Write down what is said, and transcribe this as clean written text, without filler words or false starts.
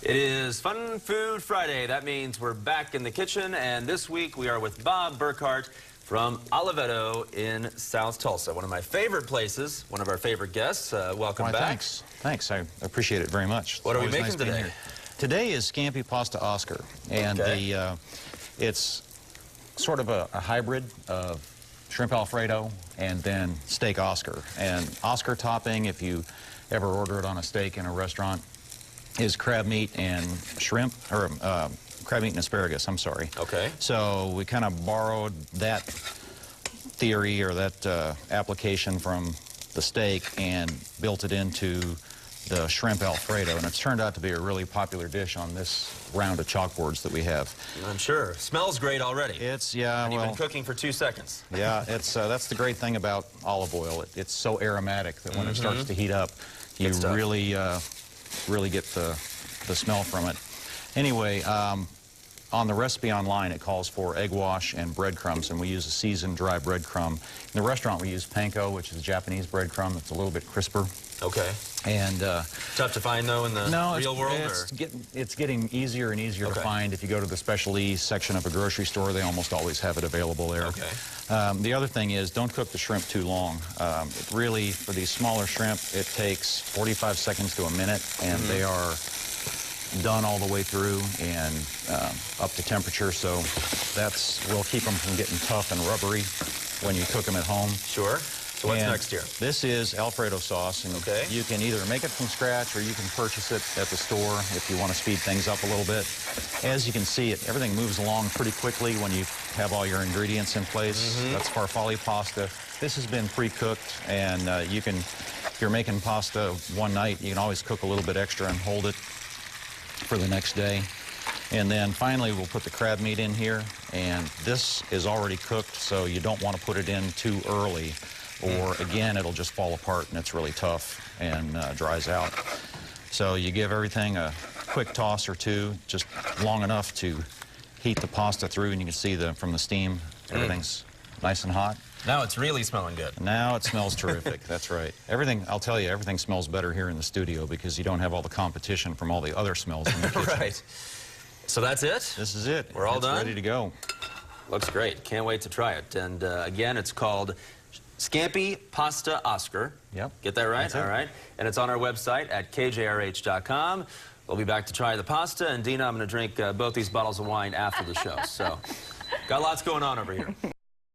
It is Fun Food Friday. That means we're back in the kitchen, and this week we are with Bob Burkhart from Oliveto in South Tulsa. One of my favorite places, one of our favorite guests. Welcome back. Thanks. I appreciate it very much. What are we making today? Today is Scampi Pasta Oscar, and it's sort of a hybrid of shrimp Alfredo and then steak Oscar. And Oscar topping, if you ever order it on a steak in a restaurant, is crab meat and shrimp, or crab meat and asparagus, I'm sorry. Okay. So we kind of borrowed that theory or that application from the steak and built it into the shrimp Alfredo, and it's turned out to be a really popular dish on this round of chalkboards that we have. I'm sure. Smells great already. And you've been cooking for 2 seconds. Yeah, that's the great thing about olive oil. It's so aromatic that when it starts to heat up, you really get the smell from it. Anyway, on the recipe online, it calls for egg wash and breadcrumbs, and we use a seasoned dry breadcrumb. In the restaurant, we use panko, which is a Japanese breadcrumb that's a little bit crisper. Okay. And tough to find, though, in the real world? It's getting easier and easier to find. If you go to the specialty section of a grocery store, they almost always have it available there. Okay. The other thing is, don't cook the shrimp too long. Really, for these smaller shrimp, it takes 45 seconds to a minute, and they are done all the way through and up to temperature, so we'll keep them from getting tough and rubbery when you cook them at home. Sure. So what's next here? This is Alfredo sauce, and you can either make it from scratch or you can purchase it at the store if you want to speed things up a little bit. As you can see, everything moves along pretty quickly when you have all your ingredients in place. That's farfalle pasta. This has been pre-cooked, and if you're making pasta one night, you can always cook a little bit extra and hold it for the next day. And then finally, we'll put the crab meat in here, and this is already cooked, so you don't want to put it in too early, or again, it'll just fall apart and it's really tough and dries out. So you give everything a quick toss or two, just long enough to heat the pasta through, and you can see from the steam, everything's nice and hot. Now it's really smelling good. Now it smells terrific. That's right. I'll tell you, everything smells better here in the studio because you don't have all the competition from all the other smells in the kitchen. Right. So that's it? This is it. We're all done? Ready to go. Looks great. Can't wait to try it. And again, it's called Scampi Pasta Oscar. Yep. Get that right? That's it. All right. And it's on our website at kjrh.com. We'll be back to try the pasta. And Dina, I'm going to drink both these bottles of wine after the show. So got lots going on over here.